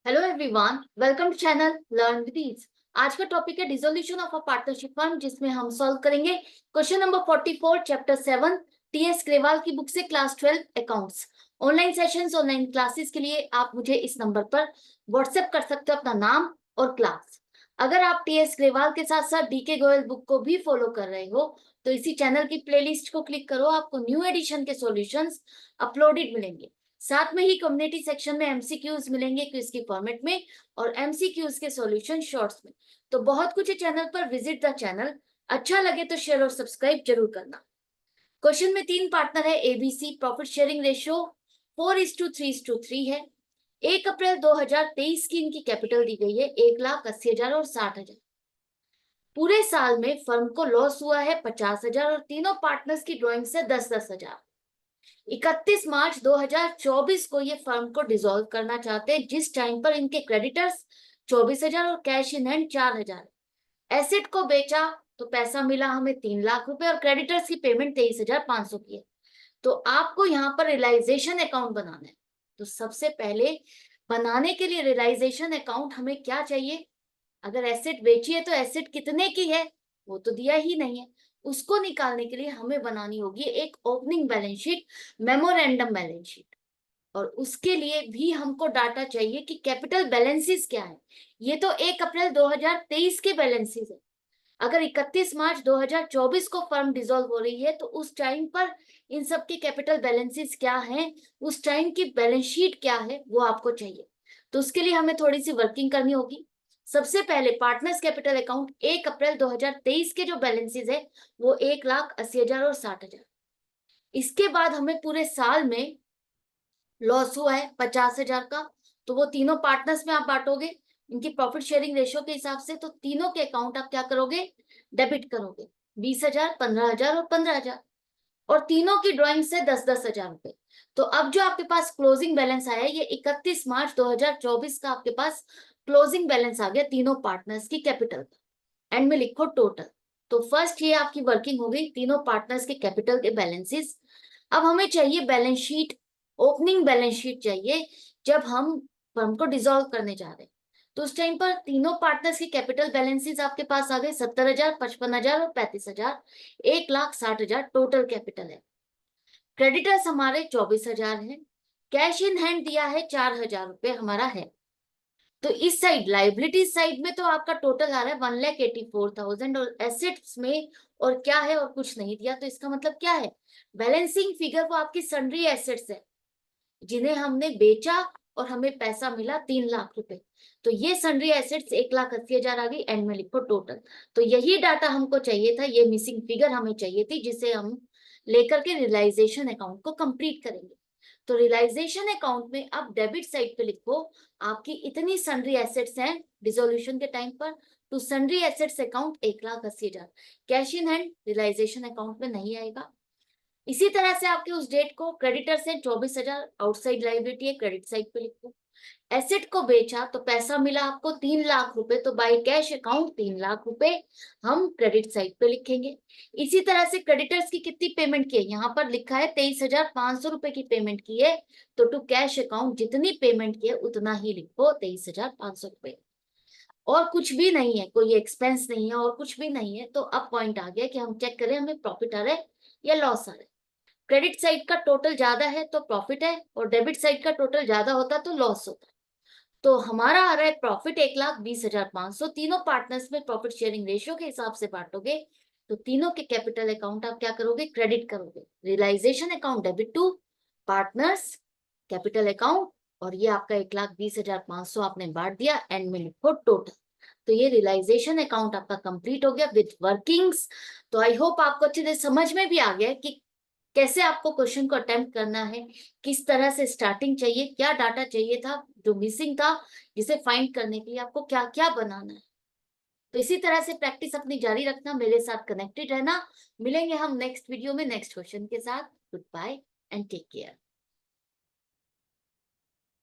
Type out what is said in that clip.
Hello everyone, welcome to channel learn with ease. आज का topic है dissolution of a partnership fund, जिसमें हम सॉल्व करेंगे question number 44 chapter 7 TS Grewal की बुक से class 12 accounts. Online sessions, online classes के लिए आप मुझे इस नंबर पर व्हाट्सएप कर सकते हो अपना नाम और क्लास। अगर आप टीएस ग्रेवाल के साथ साथ डीके गोयल बुक को भी फॉलो कर रहे हो तो इसी चैनल की प्लेलिस्ट को क्लिक करो, आपको न्यू एडिशन के सॉल्यूशंस अपलोडेड मिलेंगे। साथ में ही कम्युनिटी सेक्शन में एमसीक्यूज मिलेंगे क्विज की फॉर्मेट में और एमसीक्यूज के सॉल्यूशन शॉर्ट्स में। तो बहुत कुछ है चैनल पर, विजिट द चैनल। अच्छा लगे तो शेयर और सब्सक्राइब जरूर करना। क्वेश्चन में 3 पार्टनर है एबीसी। प्रॉफिट शेयरिंग रेशियो 4:3:3 है। 1 अप्रैल 2023 की इनकी कैपिटल दी गई है 1,80,000 और 60,000। पूरे साल में फर्म को लॉस हुआ है 50,000 और तीनों पार्टनर्स की ड्रॉइंग से 10-10,000। 31 मार्च 2024 को ये फर्म को डिसॉल्व करना चाहते हैं, जिस टाइम पर इनके क्रेडिटर्स 24,000 और कैश इन हैंड 4,000। एसेट को बेचा तो पैसा मिला हमें 3 लाख रुपए और क्रेडिटर्स की पेमेंट 23,500 की है। तो आपको यहाँ पर रियलाइजेशन अकाउंट बनाना है। तो सबसे पहले बनाने के लिए रियलाइजेशन अकाउंट हमें क्या चाहिए? अगर एसेट बेची है तो एसेट कितने की है वो तो दिया ही नहीं है। उसको निकालने के लिए हमें बनानी होगी एक opening balance sheet, memorandum balance sheet. और उसके लिए भी हमको डाटा चाहिए कि कैपिटल बैलेंसेस क्या है। ये तो 1 अप्रैल 2023 के बैलेंसेस है। अगर 31 मार्च 2024 को फर्म डिसॉल्व हो रही है तो उस टाइम पर इन सब के कैपिटल बैलेंसेस क्या हैं, उस टाइम की बैलेंस शीट क्या है, वो आपको चाहिए। तो उसके लिए हमें थोड़ी सी वर्किंग करनी होगी। सबसे पहले पार्टनर्स कैपिटल अकाउंट 1 अप्रैल 2023 के जो बैलेंसेस है वो 1,80,000 और 60,000। इसके बाद हमें पूरे साल में लॉस हुआ है 50,000 का, तो वो तीनों पार्टनर्स में आप बांटोगे इनकी प्रॉफिट शेयरिंग रेशियो के हिसाब से। तो तीनों के अकाउंट आप क्या करोगे? डेबिट करोगे 20,000, 15,000 और 15,000। और तीनों की ड्राइंग से 10-10,000 रुपए। तो अब जो आपके पास क्लोजिंग बैलेंस आया ये 31 मार्च 2024 का आपके पास क्लोजिंग बैलेंस आ गया तीनों पार्टनर्स की कैपिटल का। एंड में लिखो टोटल। तो फर्स्ट ये आपकी वर्किंग हो गई तीनों पार्टनर्स के कैपिटल के बैलेंसेस। अब हमें चाहिए balance sheet, opening balance sheet चाहिए जब हम फर्म को डिसॉल्व करने जा रहे हैं। तो उस टाइम पर तीनों पार्टनर्स की कैपिटल बैलेंसेस आपके पास आ गए 70,000, 55,000 और 35,000। 1,60,000 टोटल कैपिटल है। क्रेडिटर्स हमारे 24,000 है। कैश इन हैंड दिया है 4,000 रुपए हमारा है। तो इस साइड लाइबिलिटी साइड में तो आपका टोटल आ रहा है 1,84,000 और एसेट्स में और क्या है और कुछ नहीं दिया। तो इसका मतलब क्या है? बैलेंसिंग फिगर वो आपकी सन्ड्री एसेट्स है जिन्हें हमने बेचा और हमें पैसा मिला 3 लाख रुपए। तो ये सन्ड्री एसेट्स 1,80,000 आ गई। एंड में लिखो टोटल। तो यही डाटा हमको चाहिए था, ये मिसिंग फिगर हमें चाहिए थी जिसे हम लेकर के रियलाइजेशन अकाउंट को कंप्लीट करेंगे। तो रियलाइजेशन अकाउंट में अब डेबिट साइड पे लिखो आपकी इतनी सन्ड्री एसेट्स हैं डिसोल्यूशन के टाइम पर। तो sundry assets account 1,80,000। Cash in hand realisation account में नहीं आएगा। इसी तरह से आपके उस डेट को क्रेडिटर से 24,000 आउटसाइड लाइबिलिटी है, क्रेडिट साइड पे लिखो। एसेट को बेचा तो पैसा मिला आपको 3 लाख रुपए, तो बाय कैश अकाउंट 3 लाख रुपए हम क्रेडिट साइड पे लिखेंगे। इसी तरह से क्रेडिटर्स की कितनी पेमेंट की है, यहाँ पर लिखा है 23,500 रुपए की पेमेंट की है। तो टू कैश अकाउंट जितनी पेमेंट की है उतना ही लिखो 23,500 रुपए। और कुछ भी नहीं है, कोई एक्सपेंस नहीं है और कुछ भी नहीं है। तो अब पॉइंट आ गया कि हम चेक करें हमें प्रॉफिट आ रहा है या लॉस आ रहा है। क्रेडिट साइड का टोटल ज्यादा है तो प्रॉफिट है और डेबिट साइड का टोटल ज्यादा होता तो लॉस होता। तो हमारा आ रहा है प्रॉफिट 1,20,500। तीनों पार्टनर्स में प्रॉफिट शेयरिंग रेशियो के हिसाब से बांटोगे तो तीनों के कैपिटल अकाउंट आप क्या करोगे? क्रेडिट करोगे। Realisation account debit to partners capital account. और ये आपका 1,20,500 आपने बांट दिया। एंड में लिखो टोटल। तो ये रियलाइजेशन अकाउंट आपका कंप्लीट हो गया विद वर्किंग्स। तो आई होप आपको अच्छे से समझ में भी आ गया कि कैसे आपको क्वेश्चन को अटेम्प्ट करना है, किस तरह से स्टार्टिंग चाहिए, क्या डाटा चाहिए था जो मिसिंग था, जिसे फाइंड करने के लिए आपको क्या क्या बनाना है। तो इसी तरह से प्रैक्टिस अपनी जारी रखना, मेरे साथ कनेक्टेड रहना। मिलेंगे हम नेक्स्ट वीडियो में नेक्स्ट क्वेश्चन के साथ। Goodbye and take care.